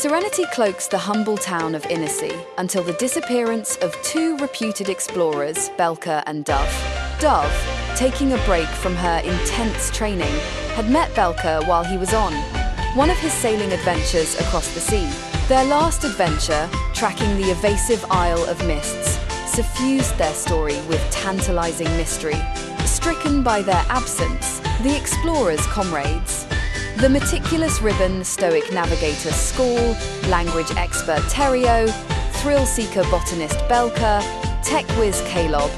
Serenity cloaks the humble town of Innisea until the disappearance of two reputed explorers, Belka and Dove. Dove, taking a break from her intense training, had met Belka while he was on one of his sailing adventures across the sea. Their last adventure, tracking the evasive Isle of Mists, suffused their story with tantalizing mystery. Stricken by their absence, the explorers' comrades, the meticulous ribbon stoic navigator Skall, language expert Terrio, thrill-seeker botanist Belka, tech whiz Caleb,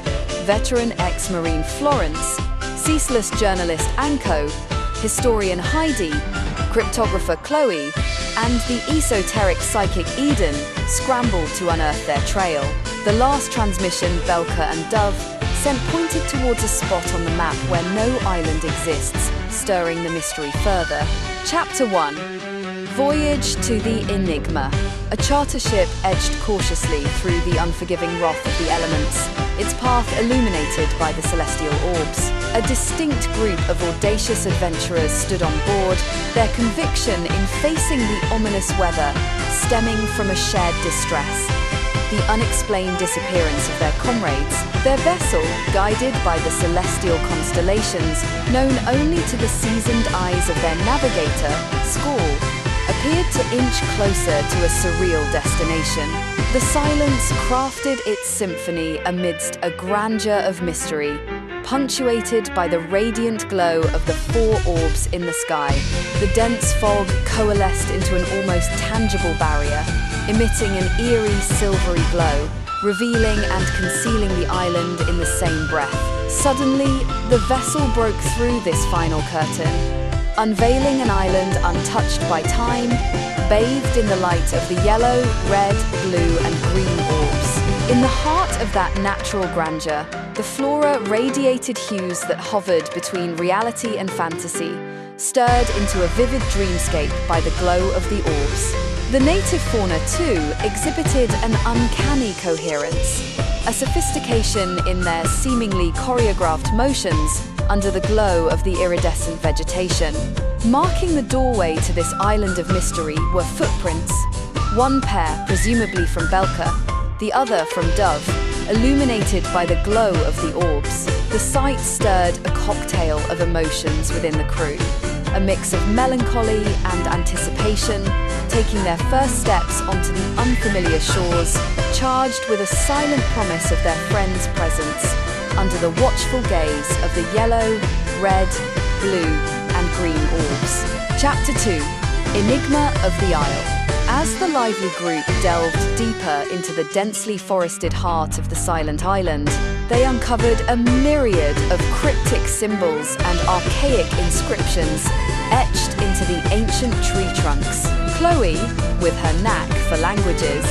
veteran ex-marine Florence, ceaseless journalist Anko, historian Heidi, cryptographer Chloe, and the esoteric psychic Eden scrambled to unearth their trail. The last transmission Belka and Dove sent pointed towards a spot on the map where no island exists, stirring the mystery further. Chapter 1. Voyage to the Enigma. A charter ship edged cautiously through the unforgiving wrath of the elements, its path illuminated by the celestial orbs. A distinct group of audacious adventurers stood on board, their conviction in facing the ominous weather stemming from a shared distress. The unexplained disappearance of their comrades, their vessel, guided by the celestial constellations, known only to the seasoned eyes of their navigator, Skall, appeared to inch closer to a surreal destination. The silence crafted its symphony amidst a grandeur of mystery, punctuated by the radiant glow of the four orbs in the sky. The dense fog coalesced into an almost tangible barrier, emitting an eerie silvery glow, revealing and concealing the island in the same breath. Suddenly, the vessel broke through this final curtain, unveiling an island untouched by time, bathed in the light of the yellow, red, blue, and green orbs. In the heart of that natural grandeur, the flora radiated hues that hovered between reality and fantasy, stirred into a vivid dreamscape by the glow of the orbs. The native fauna, too, exhibited an uncanny coherence, a sophistication in their seemingly choreographed motions under the glow of the iridescent vegetation. Marking the doorway to this island of mystery were footprints, one pair presumably from Belka, the other from Dove, illuminated by the glow of the orbs. The sight stirred a cocktail of emotions within the crew, a mix of melancholy and anticipation, taking their first steps onto the unfamiliar shores, charged with a silent promise of their friend's presence under the watchful gaze of the yellow, red, blue, and green orbs. Chapter 2. Enigma of the Isle. As the lively group delved deeper into the densely forested heart of the silent island, they uncovered a myriad of cryptic symbols and archaic inscriptions etched into the ancient tree trunks. Chloe, with her knack for languages,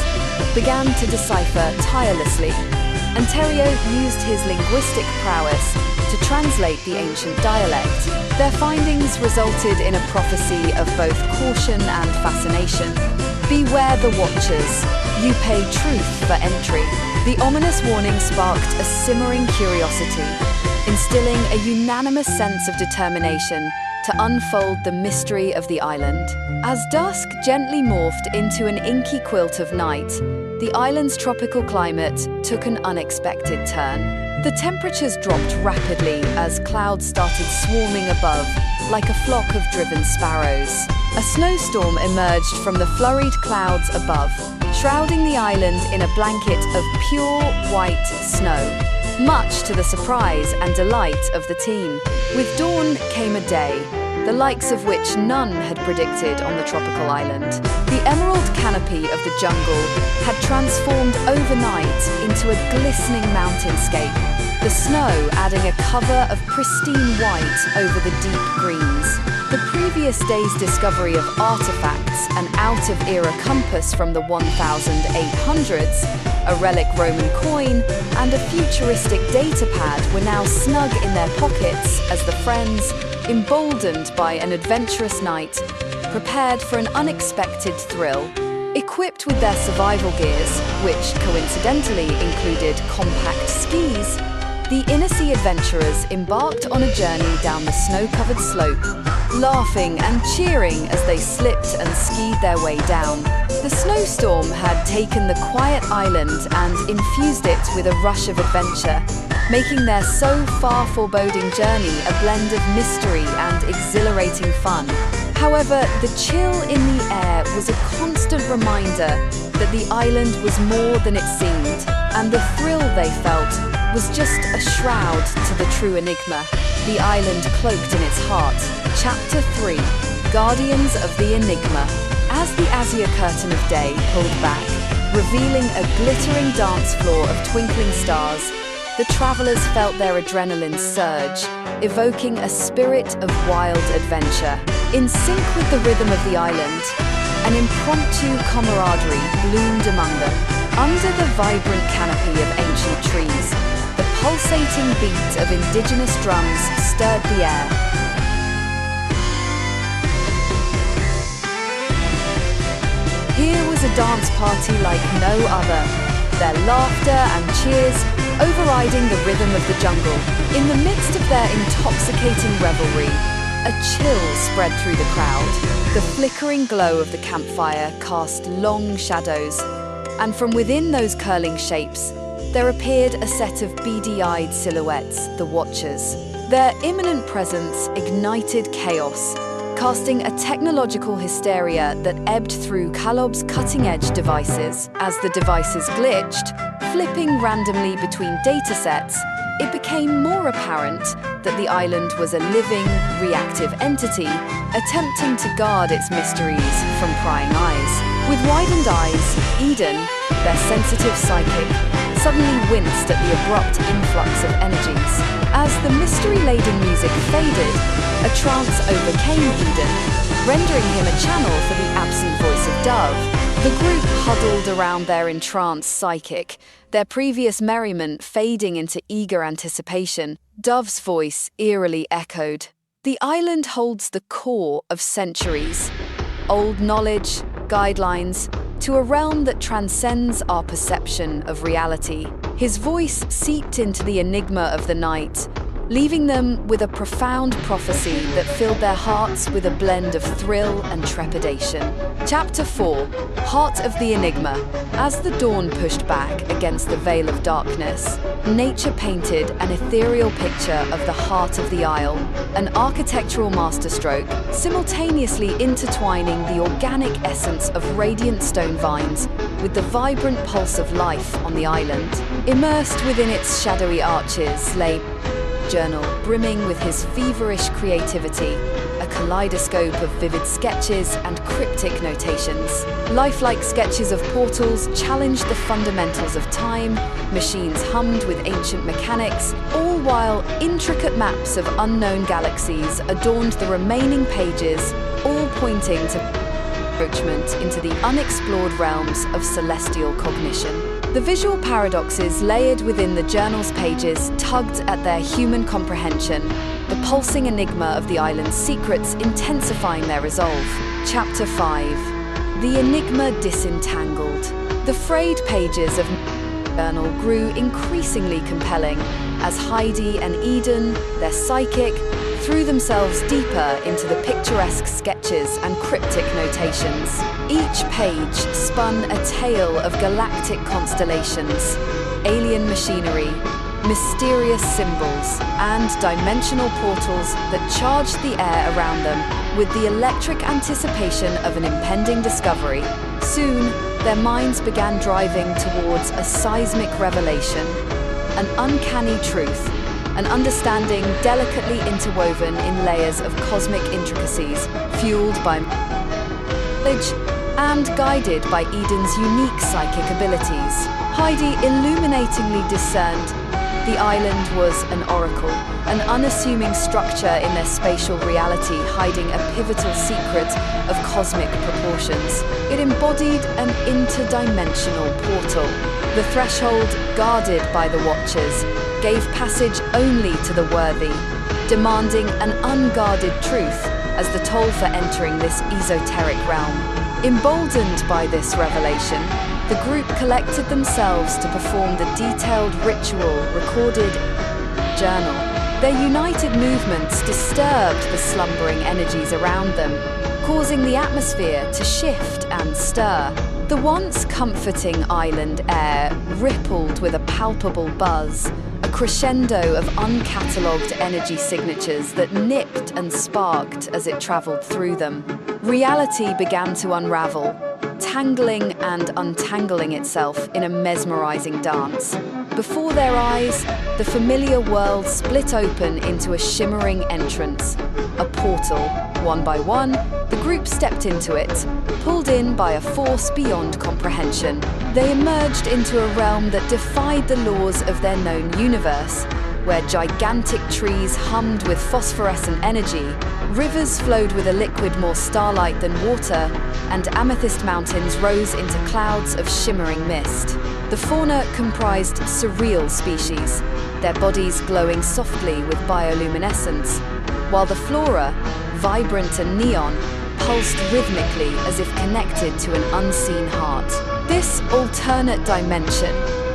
began to decipher tirelessly, and Terrio used his linguistic prowess to translate the ancient dialect. Their findings resulted in a prophecy of both caution and fascination. Beware the Watchers, you pay truth for entry. The ominous warning sparked a simmering curiosity, instilling a unanimous sense of determination to unfold the mystery of the island. As dusk gently morphed into an inky quilt of night, the island's tropical climate took an unexpected turn. The temperatures dropped rapidly as clouds started swarming above, like a flock of driven sparrows. A snowstorm emerged from the flurried clouds above, shrouding the island in a blanket of pure white snow, much to the surprise and delight of the team. With dawn came a day, the likes of which none had predicted on the tropical island. The emerald canopy of the jungle had transformed overnight into a glistening mountainscape, the snow adding a cover of pristine white over the deep greens. The previous day's discovery of artifacts, an out-of-era compass from the 1800s, a relic Roman coin, and a futuristic datapad were now snug in their pockets as the friends, emboldened by an adventurous night, prepared for an unexpected thrill. Equipped with their survival gears, which coincidentally included compact skis, The Inner-Sea adventurers embarked on a journey down the snow-covered slope, laughing and cheering as they slipped and skied their way down. The snowstorm had taken the quiet island and infused it with a rush of adventure, making their so far foreboding journey a blend of mystery and exhilarating fun. However, the chill in the air was a constant reminder that the island was more than it seemed, and the thrill they felt was just a shroud to the true enigma, the island cloaked in its heart. Chapter 3: Guardians of the Enigma. As the azure curtain of day pulled back, revealing a glittering dance floor of twinkling stars, the travelers felt their adrenaline surge, evoking a spirit of wild adventure. In sync with the rhythm of the island, an impromptu camaraderie bloomed among them. Under the vibrant canopy of ancient trees, the pulsating beat of indigenous drums stirred the air. Here was a dance party like no other, their laughter and cheers overriding the rhythm of the jungle. In the midst of their intoxicating revelry, a chill spread through the crowd. The flickering glow of the campfire cast long shadows, and from within those curling shapes, there appeared a set of beady-eyed silhouettes, the Watchers. Their imminent presence ignited chaos, casting a technological hysteria that ebbed through Kalob's cutting-edge devices. As the devices glitched, flipping randomly between datasets, it became more apparent that the island was a living, reactive entity, attempting to guard its mysteries from prying eyes. With widened eyes, Eden, their sensitive psychic, suddenly winced at the abrupt influx of energies. As the mystery-laden music faded, a trance overcame Eden, rendering him a channel for the absent voice of Dove. The group huddled around their entranced psychic, their previous merriment fading into eager anticipation. Dove's voice eerily echoed. The island holds the core of centuries, old knowledge, guidelines, to a realm that transcends our perception of reality. His voice seeped into the enigma of the night, leaving them with a profound prophecy that filled their hearts with a blend of thrill and trepidation. Chapter 4: Heart of the Enigma. As the dawn pushed back against the veil of darkness, nature painted an ethereal picture of the heart of the isle, an architectural masterstroke, simultaneously intertwining the organic essence of radiant stone vines with the vibrant pulse of life on the island. Immersed within its shadowy arches lay journal brimming with his feverish creativity, a kaleidoscope of vivid sketches and cryptic notations. Lifelike sketches of portals challenged the fundamentals of time, machines hummed with ancient mechanics, all while intricate maps of unknown galaxies adorned the remaining pages, all pointing to encroachment into the unexplored realms of celestial cognition. The visual paradoxes layered within the journal's pages tugged at their human comprehension, the pulsing enigma of the island's secrets intensifying their resolve. Chapter 5: The Enigma Disentangled. The frayed pages of the journal grew increasingly compelling as Heidi and Eden, their psychic, threw themselves deeper into the picturesque sketches and cryptic notations. Each page spun a tale of galactic constellations, alien machinery, mysterious symbols, and dimensional portals that charged the air around them with the electric anticipation of an impending discovery. Soon, their minds began driving towards a seismic revelation, an uncanny truth, an understanding delicately interwoven in layers of cosmic intricacies, fueled by knowledge and guided by Eden's unique psychic abilities. Heidi illuminatingly discerned the island was an oracle, an unassuming structure in their spatial reality hiding a pivotal secret of cosmic proportions. It embodied an interdimensional portal. The threshold, guarded by the Watchers, gave passage only to the worthy, demanding an unguarded truth as the toll for entering this esoteric realm. Emboldened by this revelation, the group collected themselves to perform the detailed ritual recorded journal. Their united movements disturbed the slumbering energies around them, causing the atmosphere to shift and stir. The once comforting island air rippled with a palpable buzz, a crescendo of uncatalogued energy signatures that nipped and sparked as it traveled through them. Reality began to unravel, tangling and untangling itself in a mesmerizing dance. Before their eyes, the familiar world split open into a shimmering entrance, a portal. One by one, the group stepped into it, pulled in by a force beyond comprehension. They emerged into a realm that defied the laws of their known universe, where gigantic trees hummed with phosphorescent energy, rivers flowed with a liquid more starlight than water, and amethyst mountains rose into clouds of shimmering mist. The fauna comprised surreal species, their bodies glowing softly with bioluminescence, while the flora, vibrant and neon, pulsed rhythmically as if connected to an unseen heart. This alternate dimension,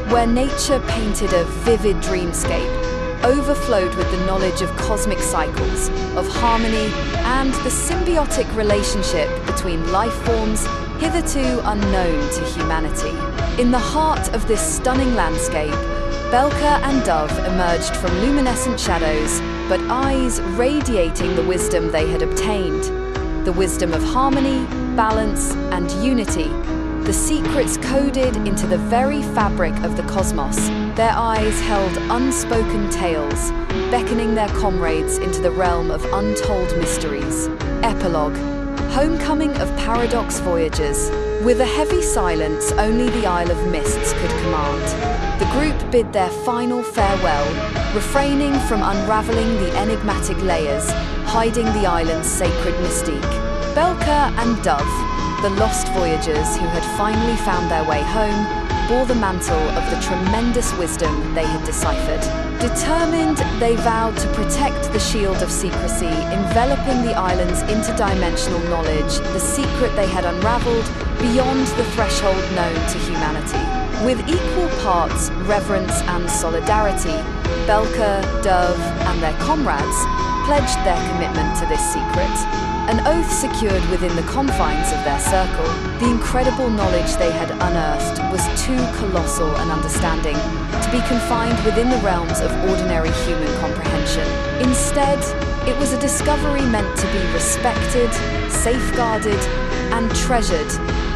where nature painted a vivid dreamscape, overflowed with the knowledge of cosmic cycles, of harmony, and the symbiotic relationship between life forms hitherto unknown to humanity. In the heart of this stunning landscape, Belka and Dove emerged from luminescent shadows, but eyes radiating the wisdom they had obtained. The wisdom of harmony, balance, and unity. The secrets coded into the very fabric of the cosmos. Their eyes held unspoken tales, beckoning their comrades into the realm of untold mysteries. Epilogue. Homecoming of Paradox Voyagers. With a heavy silence only the Isle of Mists could command, the group bid their final farewell, refraining from unraveling the enigmatic layers, hiding the island's sacred mystique. Belka and Dove, the lost voyagers who had finally found their way home, bore the mantle of the tremendous wisdom they had deciphered. Determined, they vowed to protect the shield of secrecy, enveloping the island's interdimensional knowledge, the secret they had unraveled beyond the threshold known to humanity. With equal parts reverence and solidarity, Belka, Dove, and their comrades pledged their commitment to this secret, an oath secured within the confines of their circle. The incredible knowledge they had unearthed was too colossal an understanding to be confined within the realms of ordinary human comprehension. Instead, it was a discovery meant to be respected, safeguarded, and treasured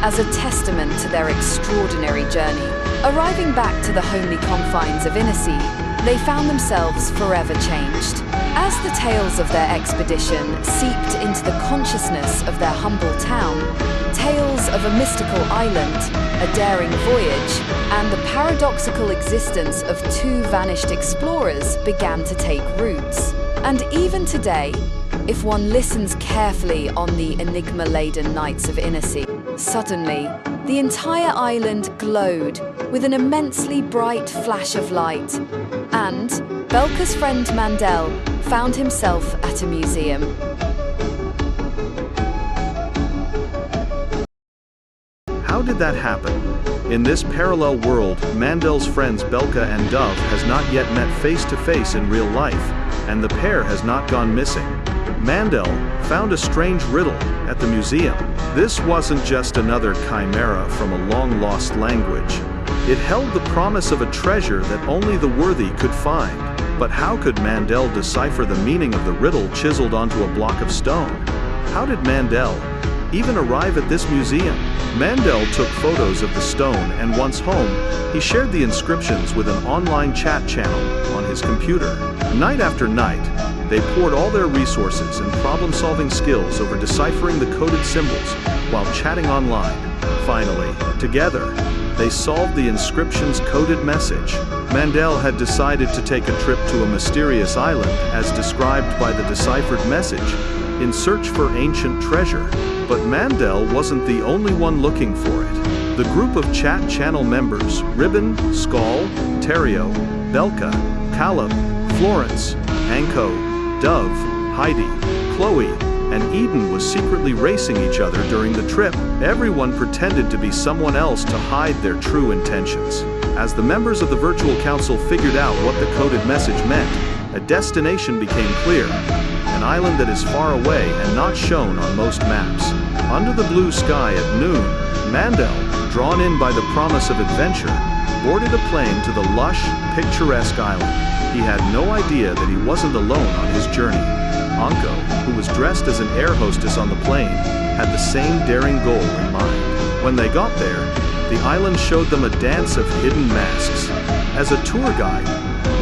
as a testament to their extraordinary journey. Arriving back to the homely confines of Innisea, they found themselves forever changed. As the tales of their expedition seeped into the consciousness of their humble town, tales of a mystical island, a daring voyage, and the paradoxical existence of two vanished explorers began to take roots. And even today, if one listens carefully on the enigma-laden nights of Innisea, suddenly, the entire island glowed with an immensely bright flash of light, and Belka's friend Mandel found himself at a museum. How did that happen? In this parallel world, Mandel's friends Belka and Dove has not yet met face-to-face in real life, and the pair has not gone missing. Mandel found a strange riddle at the museum. This wasn't just another chimera from a long-lost language. It held the promise of a treasure that only the worthy could find. But how could Mandel decipher the meaning of the riddle chiseled onto a block of stone? How did Mandel even arrive at this museum? Mandel took photos of the stone, and once home, he shared the inscriptions with an online chat channel on his computer. Night after night, they poured all their resources and problem-solving skills over deciphering the coded symbols while chatting online. Finally, together, they solved the inscription's coded message. Mandel had decided to take a trip to a mysterious island, as described by the deciphered message, in search for ancient treasure. But Mandel wasn't the only one looking for it. The group of chat channel members, Ribbon, Skull, Terrio, Belka, Caleb, Florence, Anko, Dove, Heidi, Chloe, and Eden was secretly racing each other during the trip. Everyone pretended to be someone else to hide their true intentions. As the members of the virtual council figured out what the coded message meant, a destination became clear, an island that is far away and not shown on most maps. Under the blue sky at noon, Mandel, drawn in by the promise of adventure, boarded a plane to the lush, picturesque island. He had no idea that he wasn't alone on his journey. Anko, who was dressed as an air hostess on the plane, had the same daring goal in mind. When they got there, the island showed them a dance of hidden masks. As a tour guide,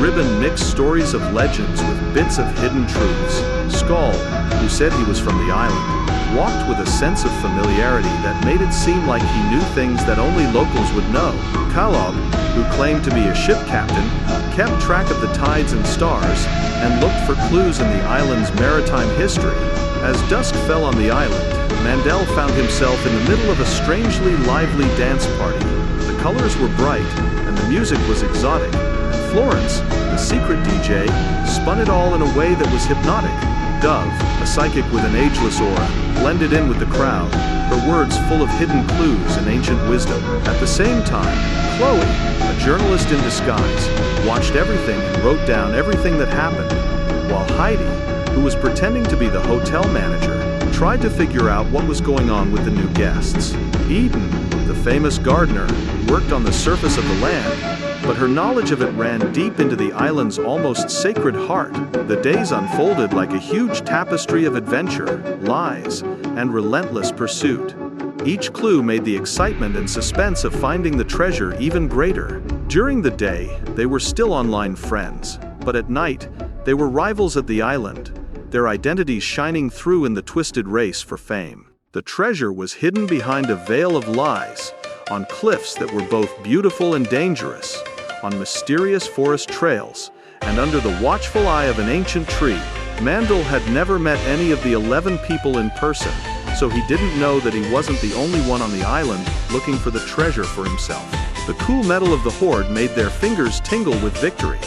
Ribbon mixed stories of legends with bits of hidden truths. Skull, who said he was from the island, walked with a sense of familiarity that made it seem like he knew things that only locals would know. Kalog, who claimed to be a ship captain, kept track of the tides and stars and looked for clues in the island's maritime history. As dusk fell on the island, Mandel found himself in the middle of a strangely lively dance party. The colors were bright and the music was exotic, and Florence, the secret DJ, spun it all in a way that was hypnotic. Dove, a psychic with an ageless aura, blended in with the crowd, her words full of hidden clues and ancient wisdom. At the same time, Chloe, a journalist in disguise, watched everything and wrote down everything that happened, while Heidi, who was pretending to be the hotel manager, tried to figure out what was going on with the new guests. Eden, the famous gardener, worked on the surface of the land, but her knowledge of it ran deep into the island's almost sacred heart. The days unfolded like a huge tapestry of adventure, lies, and relentless pursuit. Each clue made the excitement and suspense of finding the treasure even greater. During the day, they were still online friends, but at night, they were rivals at the island, their identities shining through in the twisted race for fame. The treasure was hidden behind a veil of lies, on cliffs that were both beautiful and dangerous, on mysterious forest trails, and under the watchful eye of an ancient tree. Mandel had never met any of the 11 people in person, so he didn't know that he wasn't the only one on the island looking for the treasure for himself. The cool metal of the horde made their fingers tingle with victory,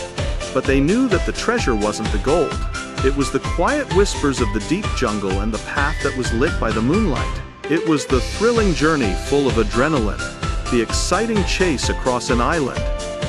but they knew that the treasure wasn't the gold. It was the quiet whispers of the deep jungle and the path that was lit by the moonlight. It was the thrilling journey full of adrenaline, the exciting chase across an island,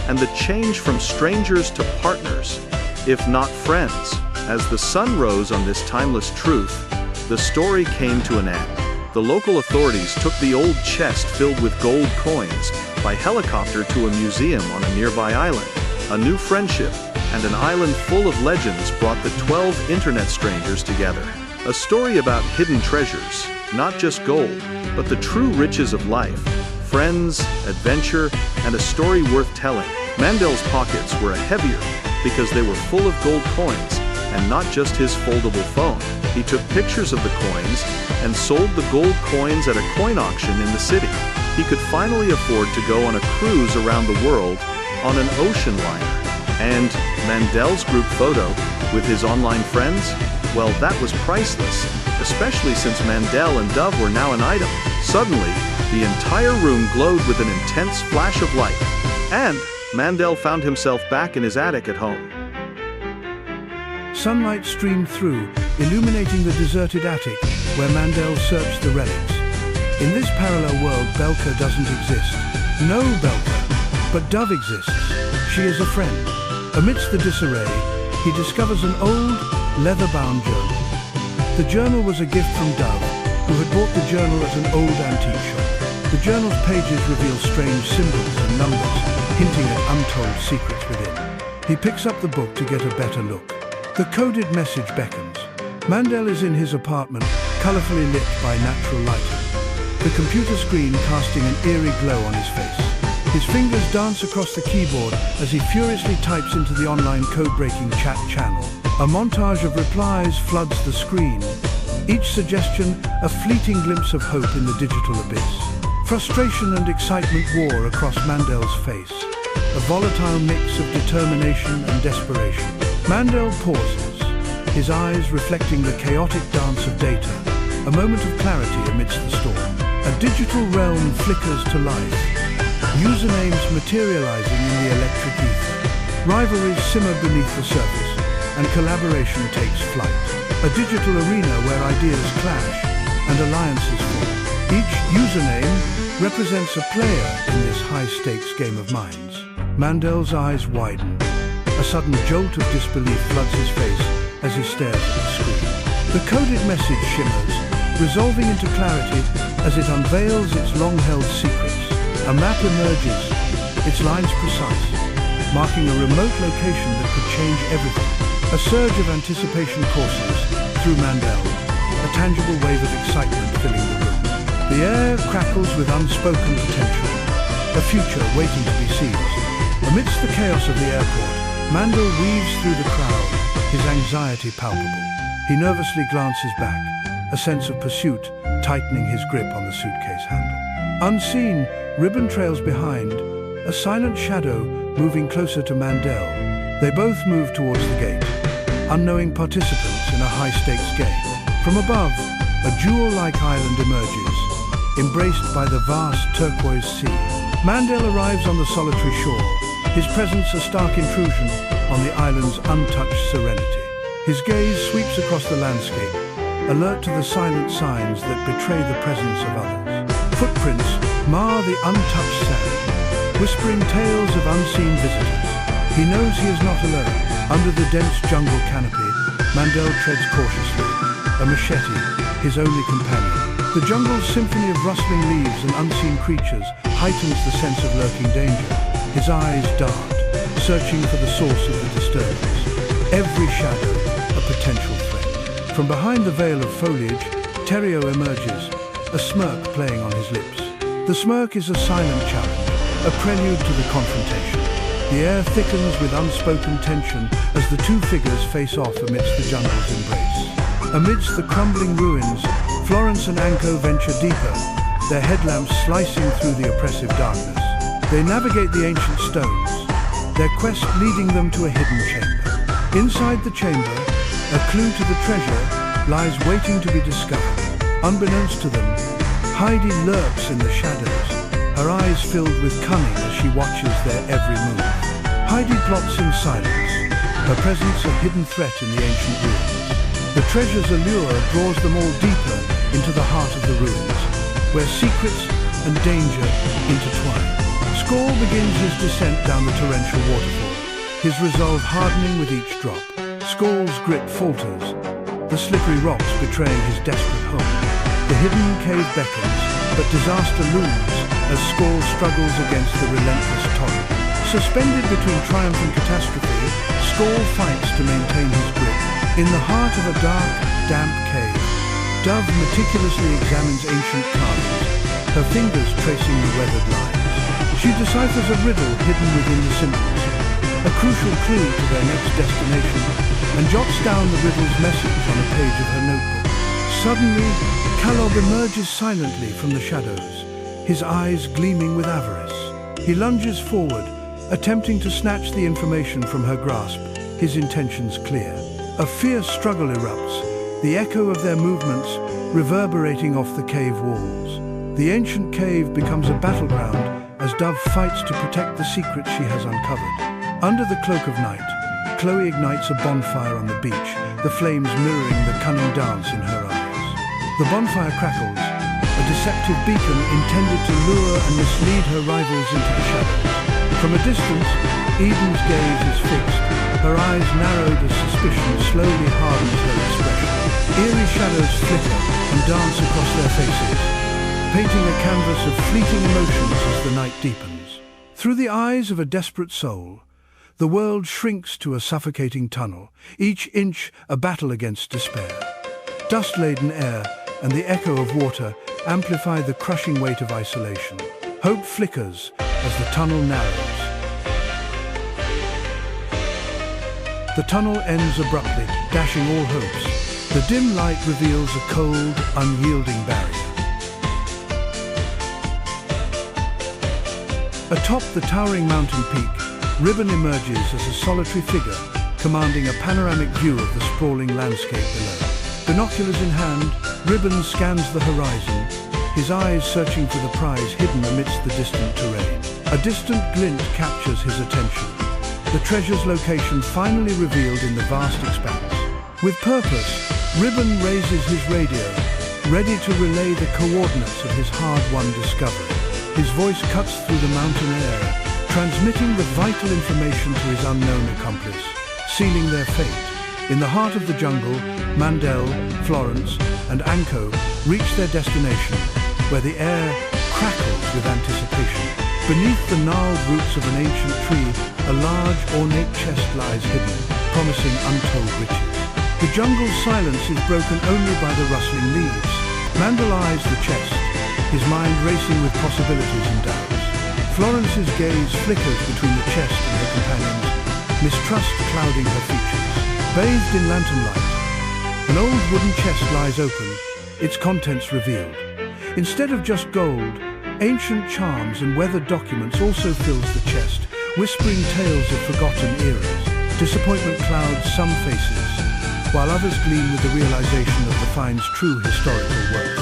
and the change from strangers to partners, if not friends. As the sun rose on this timeless truth, the story came to an end. The local authorities took the old chest filled with gold coins by helicopter to a museum on a nearby island. A new friendship and an island full of legends brought the 12 internet strangers together. A story about hidden treasures, not just gold, but the true riches of life, friends, adventure, and a story worth telling. Mandel's pockets were heavier because they were full of gold coins, and not just his foldable phone. He took pictures of the coins and sold the gold coins at a coin auction in the city. He could finally afford to go on a cruise around the world on an ocean liner. And Mandel's group photo with his online friends? Well, that was priceless, especially since Mandel and Dove were now an item. Suddenly, the entire room glowed with an intense flash of light, and Mandel found himself back in his attic at home. Sunlight streamed through, illuminating the deserted attic where Mandel searched the relics. In this parallel world, Belka doesn't exist. No Belka, but Dove exists. She is a friend. Amidst the disarray, he discovers an old, leather-bound journal. The journal was a gift from Dove, who had bought the journal at an old antique shop. The journal's pages reveal strange symbols and numbers, hinting at untold secrets within. He picks up the book to get a better look. The coded message beckons. Mandel is in his apartment, colorfully lit by natural lighting, the computer screen casting an eerie glow on his face. His fingers dance across the keyboard as he furiously types into the online code-breaking chat channel. A montage of replies floods the screen, each suggestion a fleeting glimpse of hope in the digital abyss. Frustration and excitement war across Mandel's face, a volatile mix of determination and desperation. Mandel pauses, his eyes reflecting the chaotic dance of data, a moment of clarity amidst the storm. A digital realm flickers to life, usernames materializing in the electric ether. Rivalries simmer beneath the surface, and collaboration takes flight. A digital arena where ideas clash and alliances form. Each username represents a player in this high-stakes game of minds. Mandel's eyes widen, A sudden jolt of disbelief floods his face as he stares at the screen. The coded message shimmers, resolving into clarity as it unveils its long-held secrets. A map emerges, its lines precise, marking a remote location that could change everything. A surge of anticipation courses through Mandel, a tangible wave of excitement filling the room. The air crackles with unspoken potential, a future waiting to be seized. Amidst the chaos of the airport, Mandel weaves through the crowd, his anxiety palpable. He nervously glances back, a sense of pursuit tightening his grip on the suitcase handle. Unseen, Ribbon trails behind, a silent shadow moving closer to Mandel. They both move towards the gate, unknowing participants in a high-stakes game. From above, a jewel-like island emerges, embraced by the vast turquoise sea. Mandel arrives on the solitary shore, his presence a stark intrusion on the island's untouched serenity. His gaze sweeps across the landscape, alert to the silent signs that betray the presence of others. Footprints mar the untouched sand, whispering tales of unseen visitors. He knows he is not alone. Under the dense jungle canopy, Mandel treads cautiously, a machete, his only companion. The jungle's symphony of rustling leaves and unseen creatures heightens the sense of lurking danger. His eyes dart, searching for the source of the disturbance. Every shadow, a potential threat. From behind the veil of foliage, Terrio emerges, a smirk playing on his lips. The smirk is a silent challenge, a prelude to the confrontation. The air thickens with unspoken tension as the two figures face off amidst the jungle's embrace. Amidst the crumbling ruins, Florence and Anko venture deeper, their headlamps slicing through the oppressive darkness. They navigate the ancient stones, their quest leading them to a hidden chamber. Inside the chamber, a clue to the treasure lies waiting to be discovered. Unbeknownst to them, Heidi lurks in the shadows, her eyes filled with cunning as she watches their every move. Heidi plots in silence, her presence a hidden threat in the ancient ruins. The treasure's allure draws them all deeper into the heart of the ruins, where secrets and danger intertwine. Squall begins his descent down the torrential waterfall, his resolve hardening with each drop. Squall's grit falters, the slippery rocks betraying his desperate hold. The hidden cave beckons, but disaster looms as Squall struggles against the relentless torrent. Suspended between triumph and catastrophe, Squall fights to maintain his grip. In the heart of a dark, damp cave, Dove meticulously examines ancient carvings, her fingers tracing the weathered lines. She deciphers a riddle hidden within the symbols, a crucial clue to their next destination, and jots down the riddle's message on a page of her notebook. Suddenly, Kalob emerges silently from the shadows, his eyes gleaming with avarice. He lunges forward, attempting to snatch the information from her grasp, his intentions clear. A fierce struggle erupts, the echo of their movements reverberating off the cave walls. The ancient cave becomes a battleground as Dove fights to protect the secret she has uncovered. Under the cloak of night, Chloe ignites a bonfire on the beach, the flames mirroring the cunning dance in her eyes. The bonfire crackles, a deceptive beacon intended to lure and mislead her rivals into the shadows. From a distance, Eden's gaze is fixed, her eyes narrowed as suspicion slowly hardens her expression. Eerie shadows flicker and dance across their faces, painting a canvas of fleeting emotions as the night deepens. Through the eyes of a desperate soul, the world shrinks to a suffocating tunnel, each inch a battle against despair. Dust-laden air and the echo of water amplify the crushing weight of isolation. Hope flickers as the tunnel narrows. The tunnel ends abruptly, dashing all hopes. The dim light reveals a cold, unyielding barrier. Atop the towering mountain peak, Ribbon emerges as a solitary figure, commanding a panoramic view of the sprawling landscape below. Binoculars in hand, Ribbon scans the horizon, his eyes searching for the prize hidden amidst the distant terrain. A distant glint captures his attention, the treasure's location finally revealed in the vast expanse. With purpose, Ribbon raises his radio, ready to relay the coordinates of his hard-won discovery. His voice cuts through the mountain air, transmitting the vital information to his unknown accomplice, sealing their fate. In the heart of the jungle, Mandel, Florence, and Anko reach their destination, where the air crackles with anticipation. Beneath the gnarled roots of an ancient tree, a large, ornate chest lies hidden, promising untold riches. The jungle's silence is broken only by the rustling leaves. Mandel eyes the chest, his mind racing with possibilities and doubts. Florence's gaze flickers between the chest and her companions, mistrust clouding her features. Bathed in lantern light, an old wooden chest lies open, its contents revealed. Instead of just gold, ancient charms and weathered documents also fills the chest, whispering tales of forgotten eras. Disappointment clouds some faces, while others gleam with the realization of the find's true historical worth.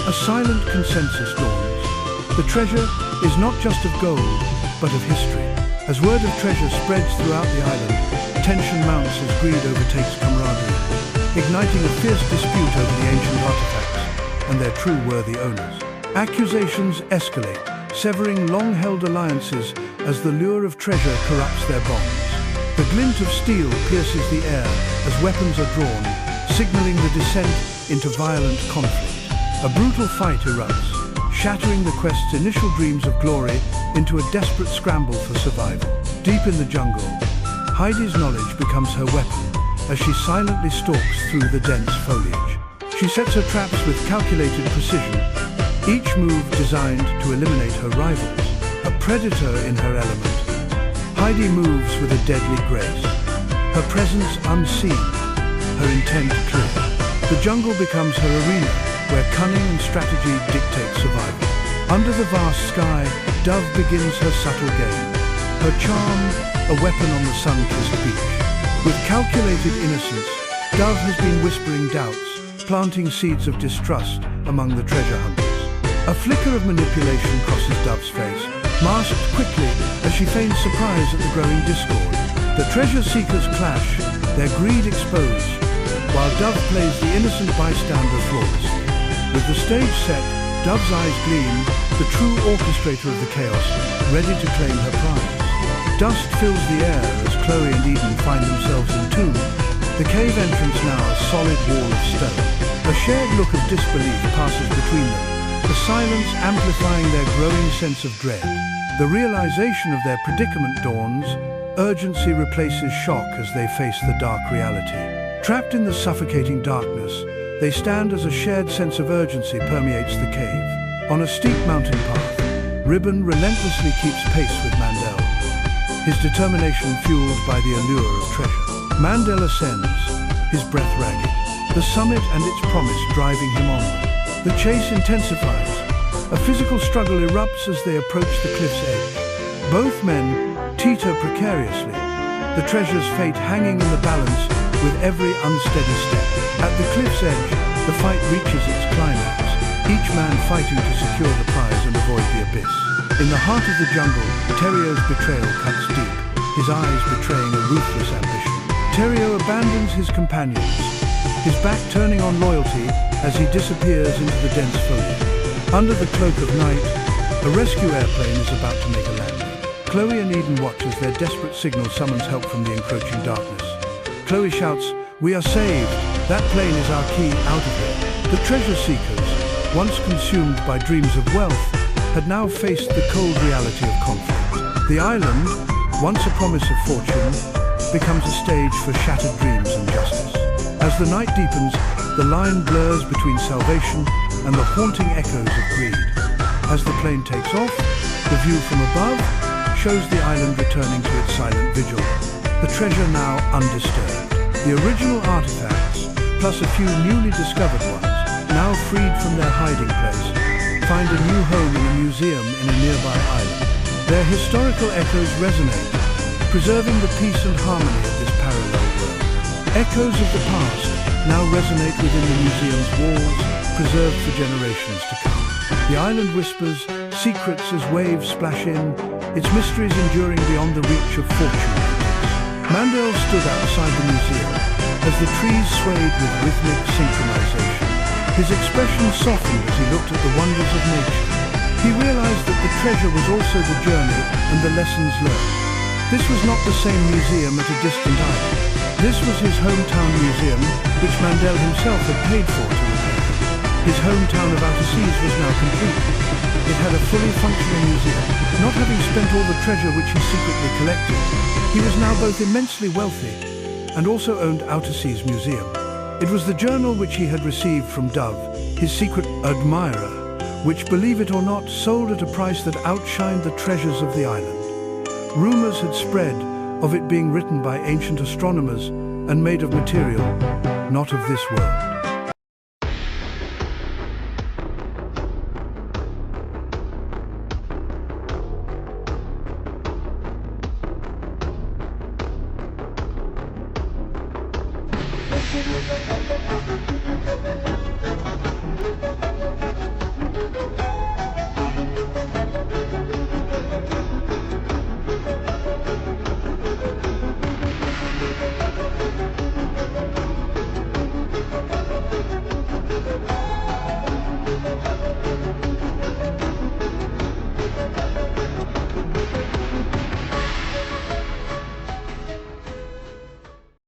A silent consensus dawns. The treasure is not just of gold, but of history. As word of treasure spreads throughout the island, tension mounts as greed overtakes camaraderie, igniting a fierce dispute over the ancient artifacts and their true worthy owners. Accusations escalate, severing long-held alliances as the lure of treasure corrupts their bonds. The glint of steel pierces the air as weapons are drawn, signaling the descent into violent conflict. A brutal fight erupts, shattering the quest's initial dreams of glory into a desperate scramble for survival. Deep in the jungle, Heidi's knowledge becomes her weapon as she silently stalks through the dense foliage. She sets her traps with calculated precision, each move designed to eliminate her rivals. A predator in her element, Heidi moves with a deadly grace, her presence unseen, her intent clear. The jungle becomes her arena, where cunning and strategy dictate survival. Under the vast sky, Dove begins her subtle game, her charm a weapon on the sun-kissed beach. With calculated innocence, Dove has been whispering doubts, planting seeds of distrust among the treasure hunters. A flicker of manipulation crosses Dove's face, masked quickly as she feigns surprise at the growing discord. The treasure seekers clash, their greed exposed, while Dove plays the innocent bystander flawlessly. With the stage set, Dove's eyes gleam, the true orchestrator of the chaos, ready to claim her prize. Dust fills the air as Chloe and Eden find themselves entombed, the cave entrance now a solid wall of stone. A shared look of disbelief passes between them, the silence amplifying their growing sense of dread. The realization of their predicament dawns, urgency replaces shock as they face the dark reality. Trapped in the suffocating darkness, they stand as a shared sense of urgency permeates the cave. On a steep mountain path, Ribbon relentlessly keeps pace with Mandel, his determination fueled by the allure of treasure. Mandel ascends, his breath ragged, the summit and its promise driving him onward. The chase intensifies. A physical struggle erupts as they approach the cliff's edge. Both men teeter precariously, the treasure's fate hanging in the balance with every unsteady step. At the cliff's edge, the fight reaches its climax, each man fighting to secure the prize and avoid the abyss. In the heart of the jungle, Terrio's betrayal cuts deep, his eyes betraying a ruthless ambition. Terio abandons his companions, his back turning on loyalty as he disappears into the dense foliage. Under the cloak of night, a rescue airplane is about to make a landing. Chloe and Eden watch as their desperate signal summons help from the encroaching darkness. Chloe shouts, "We are saved! That plane is our key out of here." The treasure seekers, once consumed by dreams of wealth, had now faced the cold reality of conflict. The island, once a promise of fortune, becomes a stage for shattered dreams and justice. As the night deepens, the line blurs between salvation and the haunting echoes of greed. As the plane takes off, the view from above shows the island returning to its silent vigil, the treasure now undisturbed. The original artifacts, plus a few newly discovered ones, now freed from their hiding place, find a new home in a museum in a nearby island. Their historical echoes resonate, preserving the peace and harmony of this parallel world. Echoes of the past now resonate within the museum's walls, preserved for generations to come. The island whispers, secrets as waves splash in, its mysteries enduring beyond the reach of fortune hunters. Mandel stood outside the museum as the trees swayed with rhythmic synchronization. His expression softened as he looked at the wonders of nature. He realized that the treasure was also the journey and the lessons learned. This was not the same museum at a distant island. This was his hometown museum, which Mandel himself had paid for to repair. His hometown of outer seas was now complete. It had a fully functioning museum. Not having spent all the treasure which he secretly collected, he was now both immensely wealthy and also owned Outer Seas Museum. It was the journal which he had received from Dove, his secret admirer, which, believe it or not, sold at a price that outshined the treasures of the island. Rumors had spread of it being written by ancient astronomers and made of material not of this world.